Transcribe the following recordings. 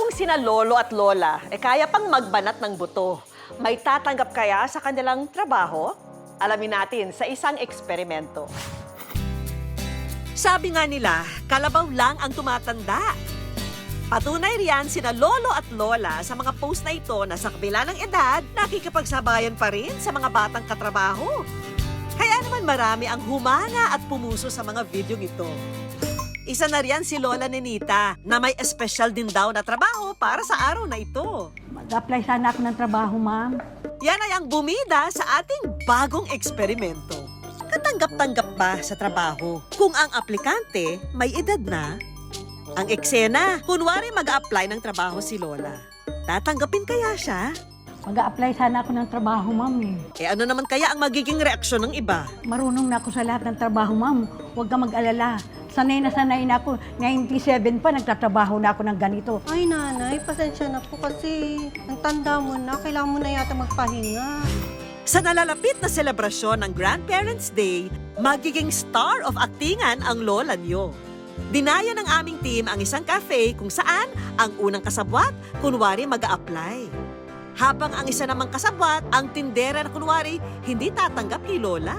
kung sina lolo at lola kaya pang magbanat ng buto, may tatanggap kaya sa kanilang trabaho? Alamin natin sa isang eksperimento. Sabi nga nila, kalabaw lang ang tumatanda. Patunay riyan sina lolo at lola sa mga post na ito na sa kabila ng edad, nakikipagsabayan pa rin sa mga batang katrabaho. Kaya naman marami ang humanga at pumuso sa mga video ito. Isa na riyan si Lola Nenita na may espesyal din daw na trabaho para sa araw na ito. Mag-apply sana ako ng trabaho, ma'am. Yan ay ang bumida sa ating bagong eksperimento. Katanggap-tanggap ba sa trabaho kung ang aplikante may edad na? Ang eksena, kunwari mag-a-apply ng trabaho si Lola. Tatanggapin kaya siya? Mag-apply sana ako ng trabaho, ma'am. Ano naman kaya ang magiging reaksyon ng iba? Marunong na ako sa lahat ng trabaho, ma'am. Huwag ka mag-alala. Sanay na ako. 97 pa, nagtatrabaho na ako ng ganito. Ay, nanay, pasensya na po kasi ang tanda mo na, kailangan mo na yata magpahinga. Sa nalalapit na selebrasyon ng Grandparents' Day, magiging star of actingan ang lola niyo. Dinaya ng aming team ang isang cafe kung saan ang unang kasabwat, kunwari mag-a-apply. Habang ang isa namang kasabwat, ang tindera na kunwari, hindi tatanggap kay Lola.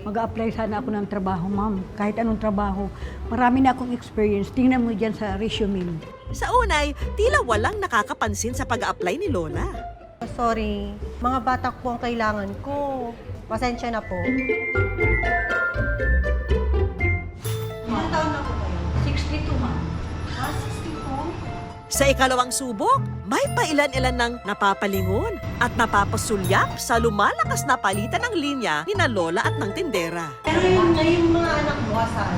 Mag-apply sana ako ng trabaho, ma'am. Kahit anong trabaho. Marami na akong experience. Tingnan mo dyan sa resume. Sa unay, tila walang nakakapansin sa pag-a-apply ni Lola. Sorry, mga bata po ang kailangan ko. Pasensya na po. Ilang taon na po kayo? 62, ma'am. 62? Sa ikalawang subok, may pailan-ilan ng napapalingon at napapasulyap sa lumalakas na palitan ng linya ni na Lola at ng tindera. Pero yung mga anak mo, asan?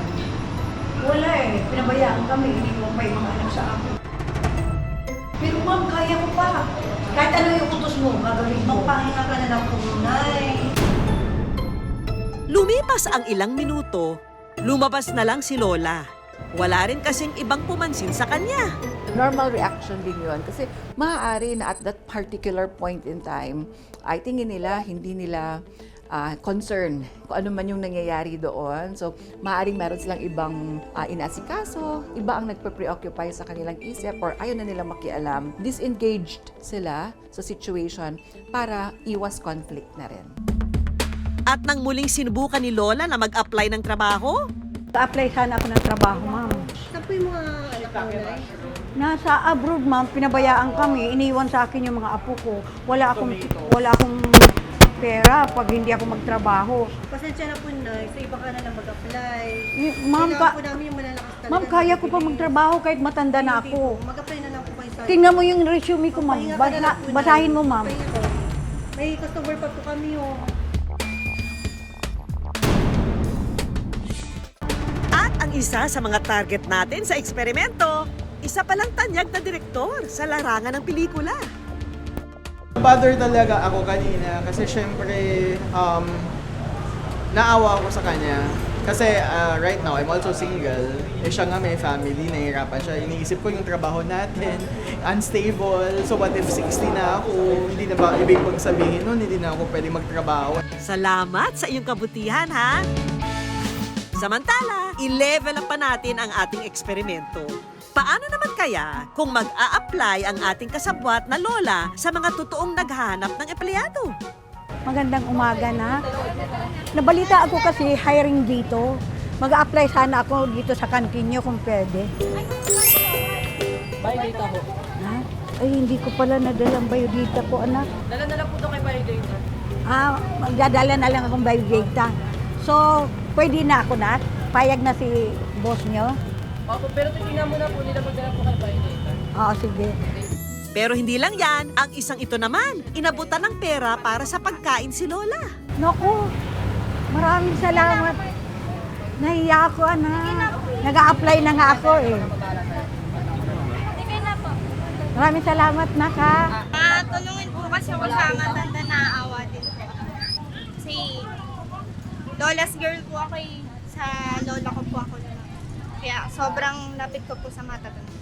Wala eh. Pinabayaan kami. Hindi mo pa yung mga anak sa akin. Pero ma'am, kaya ko pa. Kahit ano yung utos mo, gagawin mo. Magpahinga ka na lang po, Nay. Lumipas ang ilang minuto, lumabas na lang si Lola. Wala rin kasing ibang pumansin sa kanya. Normal reaction din yun. Kasi maaari na at that particular point in time, ay tingin nila, hindi nila concern kung ano man yung nangyayari doon. So, maaaring meron silang ibang inaasikaso, iba ang nagpe-preoccupy sa kanilang isip or ayaw na nila makialam. Disengaged sila sa situation para iwas conflict na rin. At nang muling sinubukan ni Lola na mag-apply ng trabaho, Apply sana ako ng trabaho, ma'am. Saan po yung mga anak mo, Nay? Nasa abroad, ma'am. Pinabayaan kami. Iniwan sa akin yung mga apo ko. Wala akong pera pag hindi ako magtrabaho. Pasensya na po, Nay. Sa iba ka na lang mag-apply. Ma'am, Kailangan po namin yung malalakas talaga. ma'am, kaya ko pa magtrabaho kahit matanda na Hindi ako. po. Mag-apply na lang po kayo sa... Tingnan mo yung resume ko, ma'am. Pahinga ka na lang po, Nay. Basahin mo, ma'am. Pahinga po. May customer pa po kami, oh. at ang isa sa mga target natin sa eksperimento, isa palang tanyag na direktor sa larangan ng pelikula. Bother talaga ako kanina kasi syempre naawa ako sa kanya. Kasi right now, I'm also single. Siya nga may family, nahihirapan siya. Iniisip ko yung trabaho natin, unstable. So what if 60 na ako? Hindi na ba ibig pang sabihin nun, hindi na ako pwede magtrabaho. Salamat sa iyong kabutihan, ha? Samantala, i-level up pa natin ang ating eksperimento. Paano naman kaya kung mag-a-apply ang ating kasabwat na lola sa mga totoong naghahanap ng empleyado? Magandang umaga na. Nabalita ako kasi hiring dito. Mag-a-apply sana ako dito sa kantin nyo kung pwede. Biodata ho. Ha? Ay, hindi ko pala nadalang biodata ko, anak. Dala-dala po ito kay Biodata. Magdadala na lang akong biodata. So, pwede na ako na? Payag na si boss nyo? Opo, pero titignan mo na po nila magdala po kay Biodata. Oo, sige. Pero hindi lang yan, ang isang ito naman, inabutan ng pera para sa pagkain si Lola. Naku, maraming salamat. Nahiya ako, anak. Nag-a-apply na nga ako eh. Maraming salamat, naka. Tulungin po kasi ako sa matanda na awa din po. Kasi lola's girl po ako eh. Sa lola ko po ako naman. Kaya sobrang lapit ko po sa matatanda.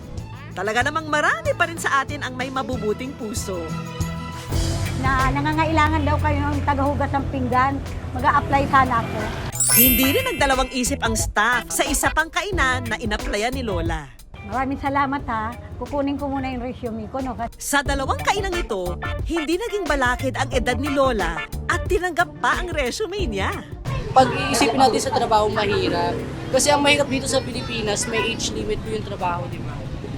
Talaga namang marami pa rin sa atin ang may mabubuting puso. Na nangangailangan daw kayo ng tagahugas ng pinggan. Mag-a-apply sana ako. Hindi rin nagdalawang isip ang staff sa isa pang kainan na inaplayan ni Lola. Maraming salamat ha. Kukunin ko muna yung resume ko, no? Sa dalawang kainang ito, hindi naging balakid ang edad ni Lola at tinanggap pa ang resume niya. Pag iisipin natin sa trabaho, mahirap. Kasi ang mahirap dito sa Pilipinas, may age limit po yung trabaho, di ba?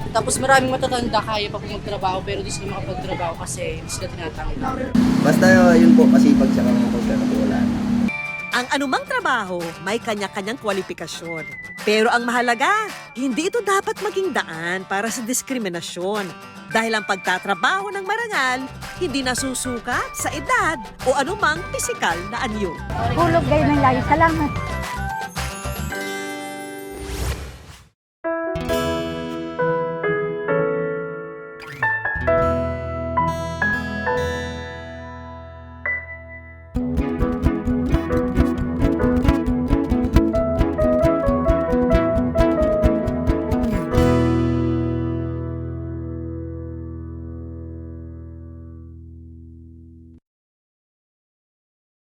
Tapos maraming matatanda, kaya pa po magtrabaho, pero di sila makapagtrabaho kasi hindi sila tinatanggap. Basta yun po, masipag siya kung pagkakatulan. Ang anumang trabaho, may kanya-kanyang kwalifikasyon. Pero ang mahalaga, hindi ito dapat maging daan para sa diskriminasyon. Dahil ang pagtatrabaho ng marangal, hindi nasusukat sa edad o anumang pisikal na anyo. Hulog kayo ng layo. Salamat.